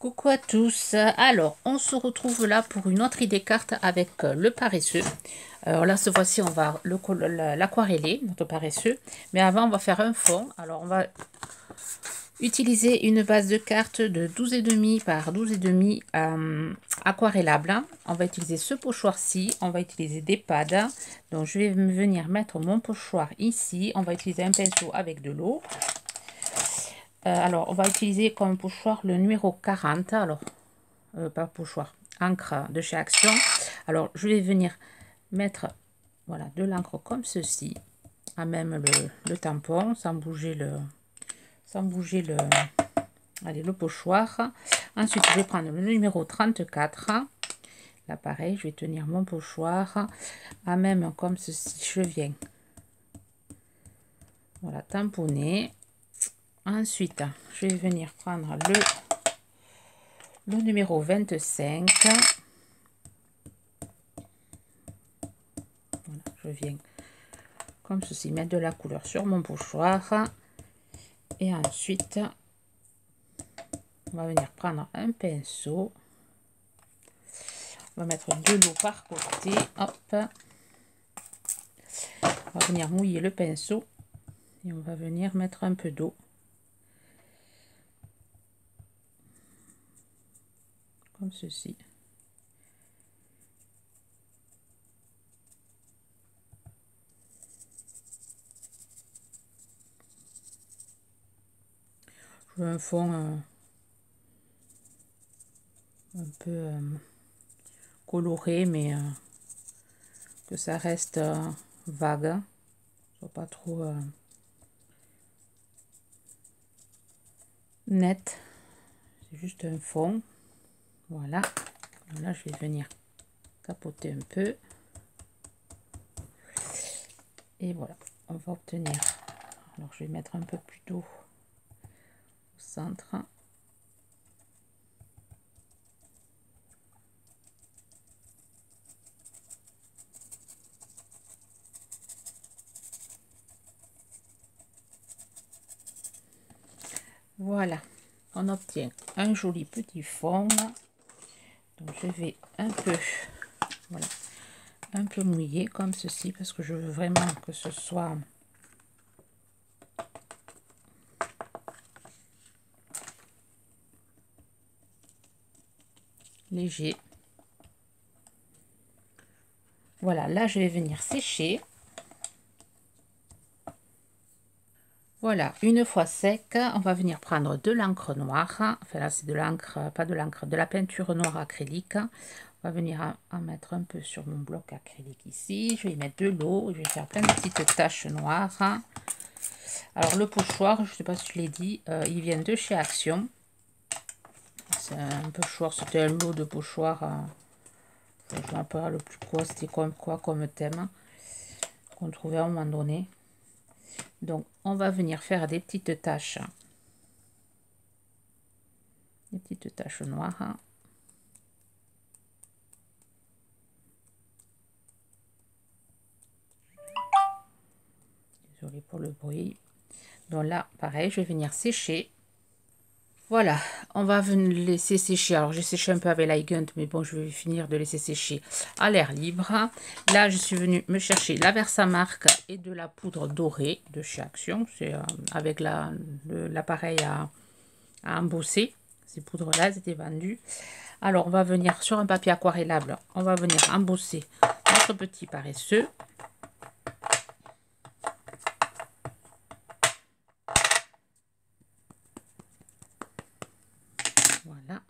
Coucou à tous, alors on se retrouve là pour une autre idée carte avec le paresseux. Alors là cette fois-ci on va l'aquareller, notre paresseux, mais avant on va faire un fond. Alors on va utiliser une base de cartes de 12,5 par 12,5 aquarellable. On va utiliser ce pochoir-ci, on va utiliser des pads. Donc je vais venir mettre mon pochoir ici, on va utiliser un pinceau avec de l'eau. Alors, on va utiliser comme pochoir le numéro 40. Alors, pas pochoir, encre de chez Action. Alors, je vais venir mettre voilà, de l'encre comme ceci, à même le tampon, sans bouger le pochoir. Ensuite, je vais prendre le numéro 34. Là, pareil, je vais tenir mon pochoir à même comme ceci. Je viens voilà, tamponner. Ensuite, je vais venir prendre le numéro 25. Voilà, je viens comme ceci mettre de la couleur sur mon pochoir. Et ensuite, on va venir prendre un pinceau. On va mettre de l'eau par côté. Hop. On va venir mouiller le pinceau. Et on va venir mettre un peu d'eau. Comme ceci. Je veux un fond un peu coloré, mais que ça reste vague. Soit pas trop net. C'est juste un fond. Voilà. Là, je vais venir tapoter un peu. Et voilà, on va obtenir. Alors, je vais mettre un peu plus d'eau au centre. Voilà, on obtient un joli petit fond. Donc, je vais un peu, voilà, un peu mouiller comme ceci parce que je veux vraiment que ce soit léger. Voilà, là je vais venir sécher. Voilà, une fois sec, on va venir prendre de l'encre noire. Enfin là c'est de l'encre, pas de l'encre, de la peinture noire acrylique. On va venir en mettre un peu sur mon bloc acrylique ici. Je vais y mettre de l'eau, je vais faire plein de petites taches noires. Alors le pochoir, je ne sais pas si je l'ai dit, il vient de chez Action. C'est un pochoir, c'était un lot de pochoirs. Je ne me rappelle le plus quoi, c'était quoi comme thème qu'on trouvait à un moment donné. Donc on va venir faire des petites taches noires. Désolée pour le bruit. Donc là pareil, je vais venir sécher. Voilà, on va venir laisser sécher. Alors j'ai séché un peu avec l'iGunt, mais bon, je vais finir de laisser sécher à l'air libre. Là je suis venue me chercher la Versamark et de la poudre dorée de chez Action. C'est avec l'appareil à embosser. Ces poudres là elles étaient vendues. Alors on va venir sur un papier aquarellable, on va venir embosser notre petit paresseux. Voilà.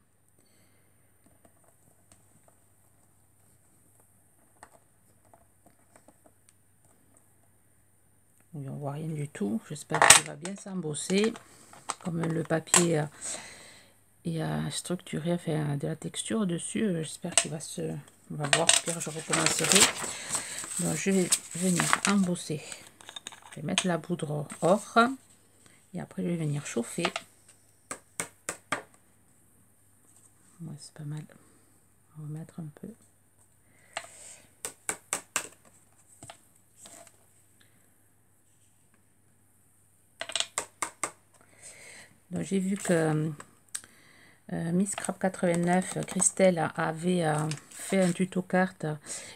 Oui, on voit rien du tout. J'espère qu'il va bien s'embosser. Comme le papier est structuré, enfin de la texture dessus, j'espère qu'il va on va voir, puis je recommencerai. Donc je vais venir embosser. Je vais mettre la poudre or. Et après je vais venir chauffer. Ouais, c'est pas mal. On va mettre un peu. Donc j'ai vu que Miss Scrap 89, Christelle avait fait un tuto carte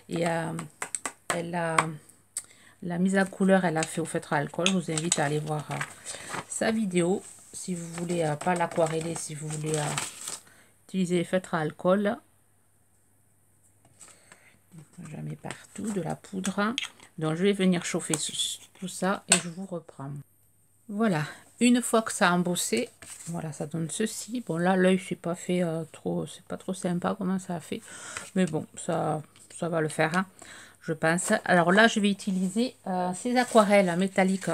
et elle a la mise en couleur, elle a fait au feutre à alcool. Je vous invite à aller voir sa vidéo si vous voulez pas l'aquareller, si vous voulez utiliser les feutres à alcool. J'en mets partout de la poudre. Donc je vais venir chauffer tout ça et je vous reprends. Voilà, une fois que ça a embossé, voilà, ça donne ceci. Bon là l'œil c'est pas fait trop, c'est pas trop sympa comment ça a fait, mais bon ça va le faire, hein, je pense. Alors là je vais utiliser ces aquarelles métalliques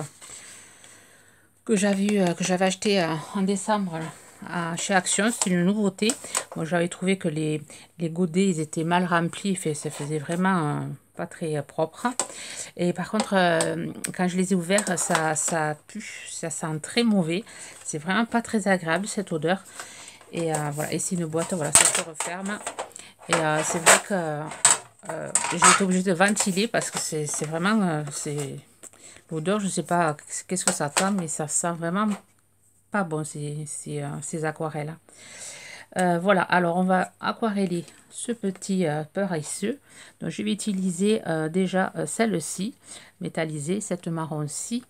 que j'avais acheté en décembre chez Action. C'est une nouveauté. Moi j'avais trouvé que les godets ils étaient mal remplis, ça faisait vraiment pas très propre. Et par contre quand je les ai ouverts, ça pue, ça sent très mauvais. C'est vraiment pas très agréable cette odeur. Et voilà, et c'est une boîte, voilà, ça se referme. Et c'est vrai que j'ai été obligée de ventiler parce que c'est vraiment l'odeur, je sais pas qu'est-ce que ça sent, mais ça sent vraiment pas bon ces aquarelles. Voilà, alors on va aquareller ce petit paresseux. Donc je vais utiliser déjà celle-ci métallisée, cette marron-ci.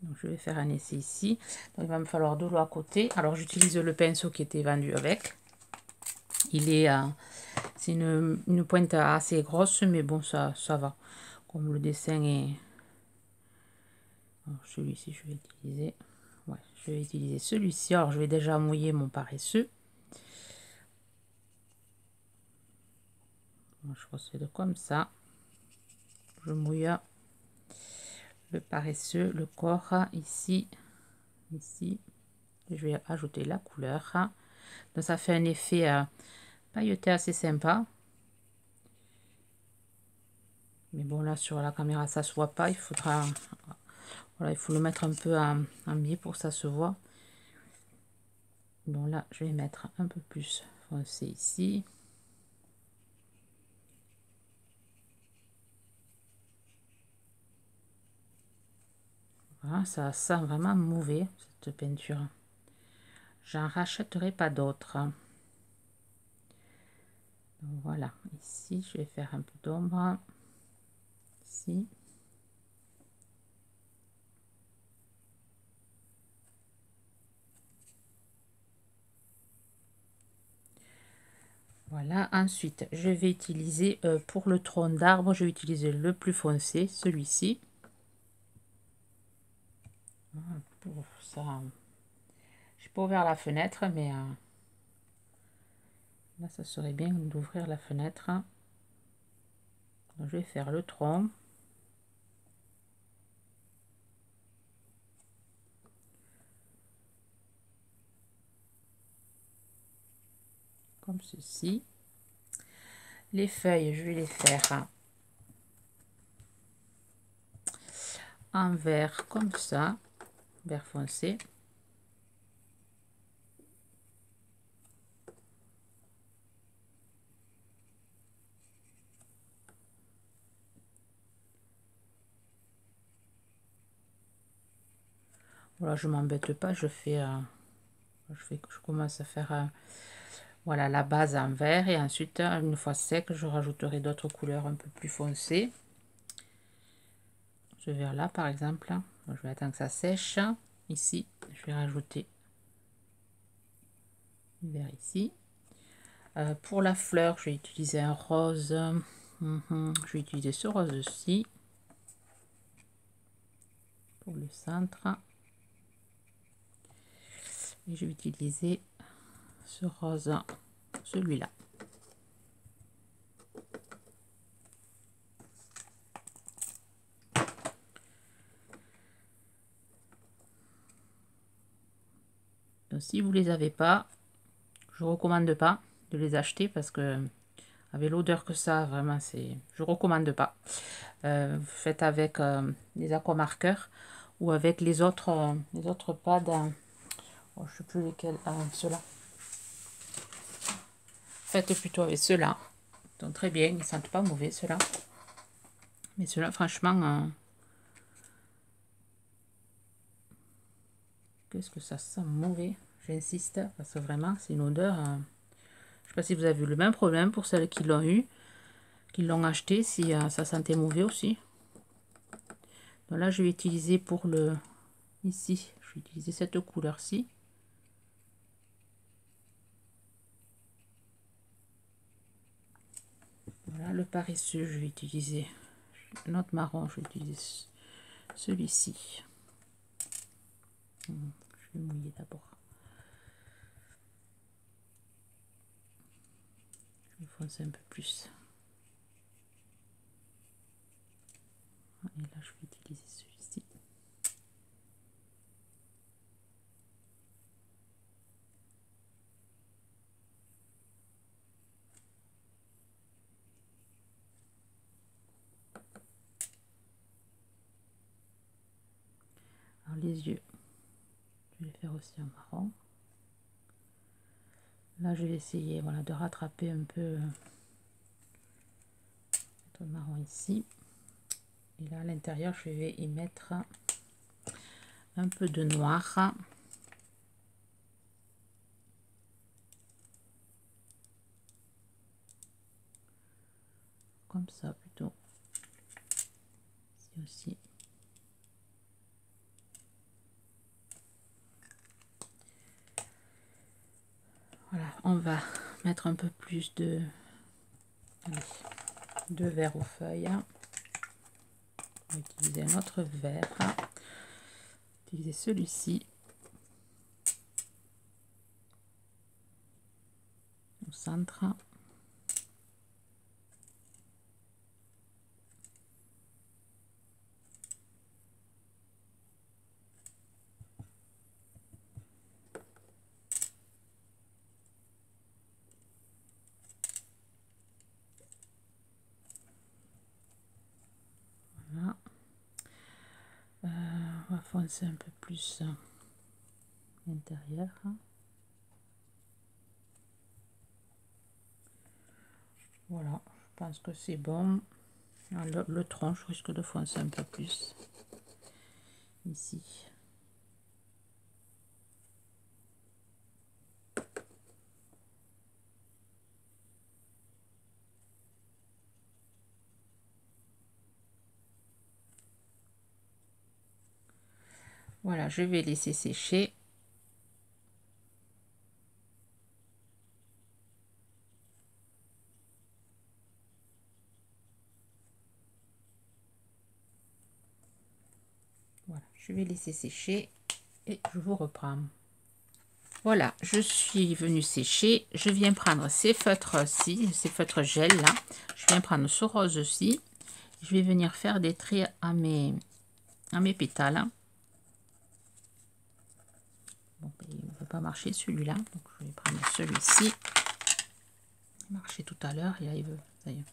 Donc je vais faire un essai ici. Donc il va me falloir de l'eau à côté. Alors j'utilise le pinceau qui était vendu avec. Il est c'est une pointe assez grosse, mais bon ça va. Comme le dessin est... Celui-ci je vais utiliser. Ouais, je vais utiliser celui-ci. Alors je vais déjà mouiller mon paresseux. Je procède comme ça. Je mouille le paresseux, le corps ici, ici. Je vais ajouter la couleur. Donc ça fait un effet pailleté assez sympa. Mais bon là sur la caméra ça se voit pas. Il faudra, voilà, il faut le mettre un peu en biais pour que ça se voit. Donc là je vais mettre un peu plus foncé ici. Voilà, ça sent vraiment mauvais cette peinture. J'en rachèterai pas d'autres. Voilà, ici je vais faire un peu d'ombre. Ici. Voilà, ensuite je vais utiliser pour le tronc d'arbre, je vais utiliser le plus foncé, celui-ci. Pour ça, j'ai pas ouvert la fenêtre, mais là ça serait bien d'ouvrir la fenêtre. Donc, je vais faire le tronc. Comme ceci. Les feuilles, je vais les faire en vert comme ça, vert foncé. Voilà, je m'embête pas, je commence à faire voilà la base en vert, et ensuite une fois sec je rajouterai d'autres couleurs un peu plus foncées. Ce vert là par exemple, je vais attendre que ça sèche. Ici je vais rajouter du vert ici. Pour la fleur je vais utiliser un rose. Je vais utiliser ce rose-ci pour le centre, et je vais utiliser ce rose, celui-là. Donc si vous les avez pas, je recommande pas de les acheter parce que avec l'odeur que ça, vraiment je recommande pas. Faites avec des aquamarqueurs ou avec les autres pads. Oh, je sais plus lesquels, ceux-là. Faites plutôt avec ceux-là. Donc très bien, ils sentent pas mauvais ceux-là. Mais ceux-là, franchement, qu'est-ce que ça sent mauvais. J'insiste parce que vraiment c'est une odeur. Je sais pas si vous avez eu le même problème pour celles qui l'ont eu, qui l'ont acheté, si ça sentait mauvais aussi. Donc là je vais utiliser pour le ici, je vais utiliser cette couleur-ci. Voilà le paresseux, je vais utiliser notre marron, je vais utiliser celui-ci. Je vais mouiller d'abord. Je vais foncer un peu plus. Et là je vais utiliser celui-ci. Alors les yeux, je vais faire aussi un marron. Là je vais essayer, voilà, de rattraper un peu le marron ici. Et là à l'intérieur je vais y mettre un peu de noir. Comme ça plutôt. Ici aussi. Voilà, on va mettre un peu plus de verre aux feuilles. On va utiliser un autre verre. Utiliser celui-ci. Au centre. Voilà. On va foncer un peu plus l'intérieur. Voilà, je pense que c'est bon. Le tronc, je risque de foncer un peu plus ici. Voilà, je vais laisser sécher. Voilà, je vais laisser sécher et je vous reprends. Voilà, je suis venue sécher. Je viens prendre ces feutres-ci, ces feutres gel là. Je viens prendre ce rose-ci. Je vais venir faire des traits à mes pétales. Bon, il ne veut pas marcher celui-là, donc je vais prendre celui-ci. Il marchait tout à l'heure, et là il veut. Ça y est.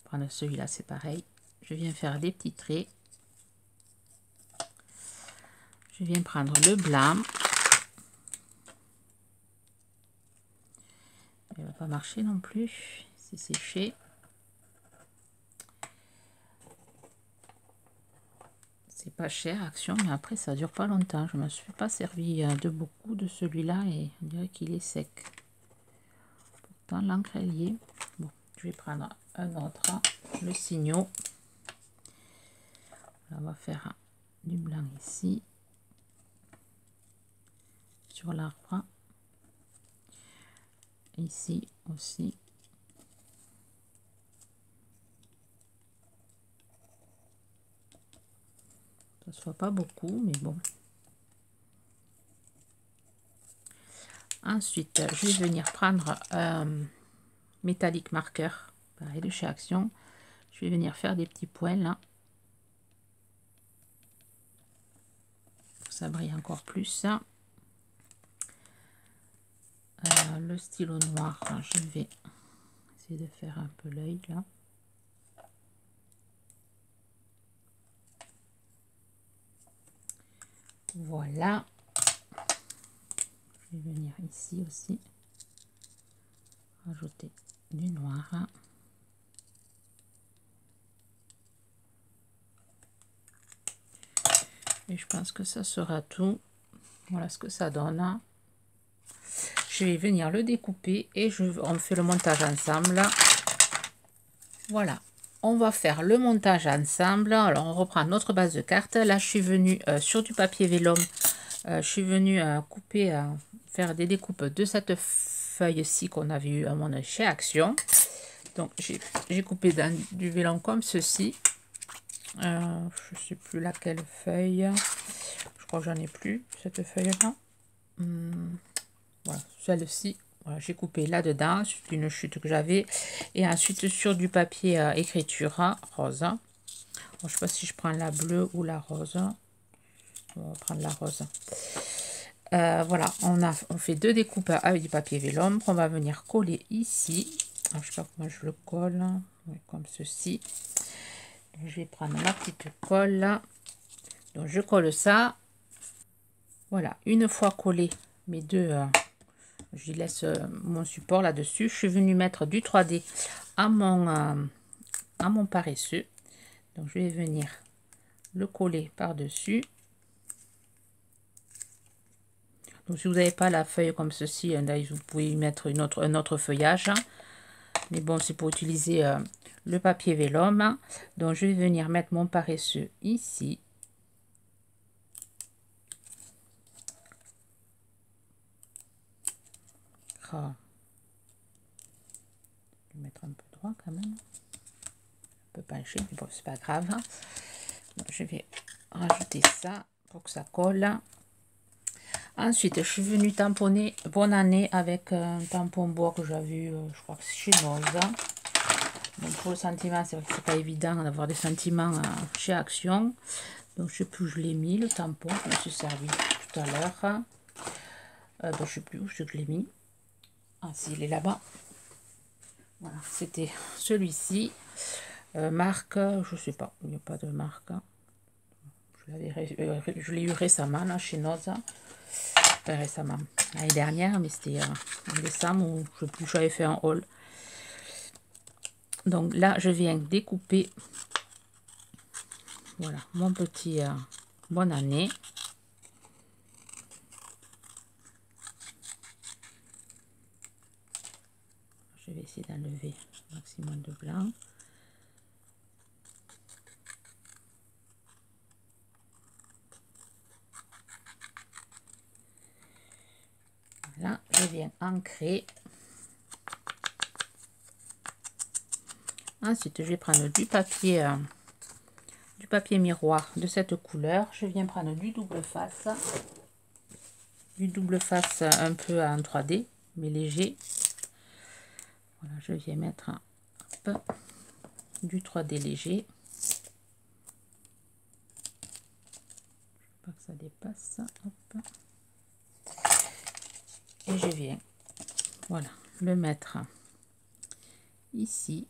Prendre celui-là, c'est pareil. Je viens faire des petits traits. Je viens prendre le blanc. Il ne va pas marcher non plus. C'est séché. C'est pas cher Action, mais après ça dure pas longtemps. Je me suis pas servi de beaucoup de celui-là et on dirait qu'il est sec. Pourtant l'encre est liée. Bon, je vais prendre un autre, le Signo. On va faire du blanc ici sur l'arbre, ici aussi. Ça se voit pas beaucoup, mais bon. Ensuite, je vais venir prendre un métallique marqueur, pareil de chez Action. Je vais venir faire des petits points là. Ça brille encore plus. Le stylo noir, je vais essayer de faire un peu l'œil là. Voilà. Je vais venir ici aussi rajouter du noir. Et je pense que ça sera tout. Voilà ce que ça donne. je vais venir le découper et on fait le montage ensemble. Voilà, on va faire le montage ensemble. Alors on reprend notre base de cartes. Là je suis venue sur du papier vélum. Je suis venue couper, faire des découpes de cette feuille-ci qu'on a vu à mon chez Action. Donc j'ai coupé dans du vélum comme ceci. Je ne sais plus laquelle feuille. Je crois que j'en ai plus cette feuille-là. Voilà, celle-ci. Voilà, j'ai coupé là-dedans, c'est une chute que j'avais. Et ensuite sur du papier écriture rose. Bon, je ne sais pas si je prends la bleue ou la rose. On va prendre la rose. Voilà, on fait deux découpes avec du papier vélum qu'on va venir coller ici. Alors, je ne sais pas comment je le colle. Oui, comme ceci. Je vais prendre ma petite colle. Donc je colle ça. Voilà, une fois collé mes deux, je laisse mon support là-dessus. Je suis venue mettre du 3D à mon paresseux. Donc je vais venir le coller par-dessus. Donc si vous n'avez pas la feuille comme ceci, vous pouvez y mettre un autre feuillage. Mais bon, c'est pour utiliser le papier vélum. Donc je vais venir mettre mon paresseux ici. Oh. Je vais mettre un peu droit quand même. Un peu penché, mais bon, c'est pas grave. Donc, je vais rajouter ça pour que ça colle. Ensuite, je suis venue tamponner Bonne Année avec un tampon bois que j'ai vu, je crois que c'est chez Noza. Donc pour le sentiment, c'est vrai que c'est pas évident d'avoir des sentiments chez Action. Donc je sais plus où je l'ai mis, le tampon, je me suis servi tout à l'heure. Je sais plus où je l'ai mis. Ah si, il est là-bas. Voilà, c'était celui-ci. Marque, je sais pas, il n'y a pas de marque. Je l'ai eu récemment là, chez Noza. Enfin, récemment, l'année dernière, mais c'était en décembre où je sais plus, j'avais fait un haul. Donc là, je viens découper, voilà, mon petit Bonne Année. Je vais essayer d'enlever le maximum de blanc. Voilà, je viens ancrer. Ensuite, je vais prendre du papier miroir de cette couleur. Je viens prendre du double face. Du double face un peu en 3D, mais léger. Voilà, je viens mettre du 3D léger. Pas que ça dépasse. Hop. Et je viens, voilà, le mettre ici.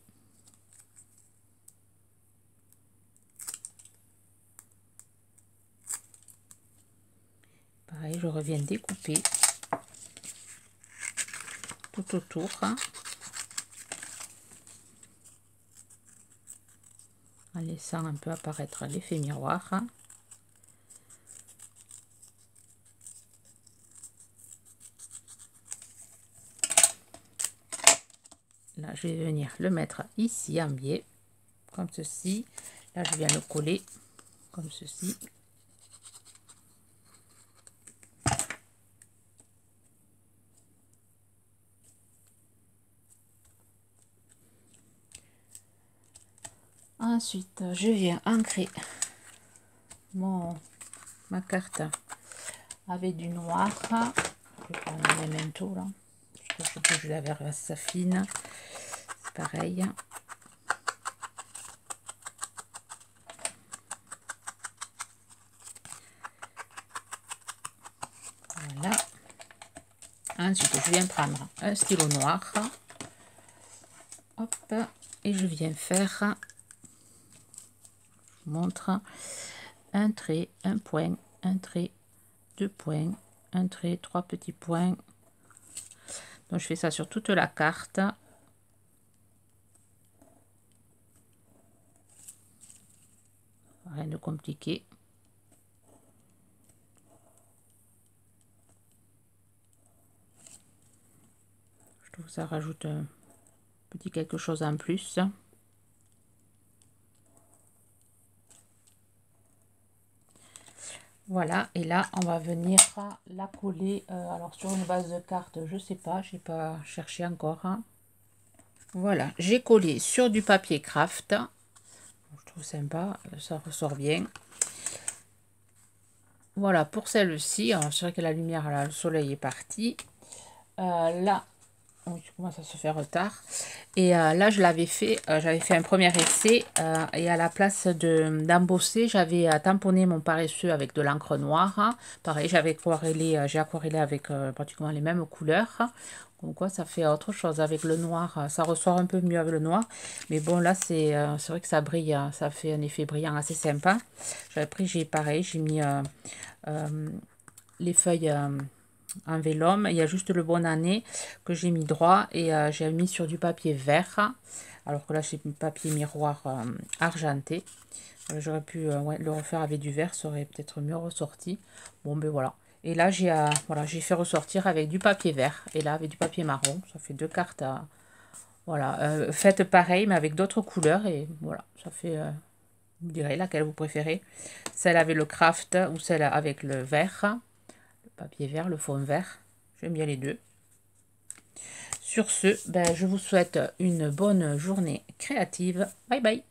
Pareil, je reviens découper tout autour. En laissant un peu apparaître l'effet miroir. Là, je vais venir le mettre ici en biais, comme ceci. Là, je viens le coller comme ceci. Ensuite, je viens ancrer ma carte avec du noir. Je vais prendre un memento là. Je sais que je l'avais assez fine. C'est pareil. Voilà. Ensuite, je viens prendre un stylo noir. Hop. Et je viens faire, je vous montre, un trait, un point, un trait, deux points, un trait, trois petits points. Donc je fais ça sur toute la carte. Rien de compliqué. ça rajoute un petit quelque chose en plus. Voilà, et là on va venir la coller alors sur une base de carte, je sais pas, j'ai pas cherché encore, hein. Voilà, j'ai collé sur du papier craft, je trouve sympa, ça ressort bien. Voilà pour celle-ci. Alors c'est vrai que la lumière là, le soleil est parti, là je commence à se faire retard. Et là, je l'avais fait, j'avais fait un premier essai et à la place d'embosser, j'avais tamponné mon paresseux avec de l'encre noire, hein. Pareil, j'avais aquarellé, j'ai aquarellé avec pratiquement les mêmes couleurs. Donc quoi, ça fait autre chose avec le noir, ça ressort un peu mieux avec le noir. Mais bon, là, c'est vrai que ça brille, ça fait un effet brillant assez sympa. J'avais pris, j'ai pareil, j'ai mis les feuilles en vélum, il y a juste le bon année que j'ai mis droit et j'ai mis sur du papier vert, alors que là j'ai mis papier miroir argenté. J'aurais pu ouais, le refaire avec du vert, ça aurait peut-être mieux ressorti. Bon ben voilà, et là j'ai voilà, j'ai fait ressortir avec du papier vert et là avec du papier marron. Ça fait deux cartes voilà, faites pareil mais avec d'autres couleurs, et voilà, ça fait vous direz laquelle vous préférez, celle avec le craft ou celle avec le vert, papier vert, le fond vert. J'aime bien les deux. Sur ce, ben, je vous souhaite une bonne journée créative. Bye bye.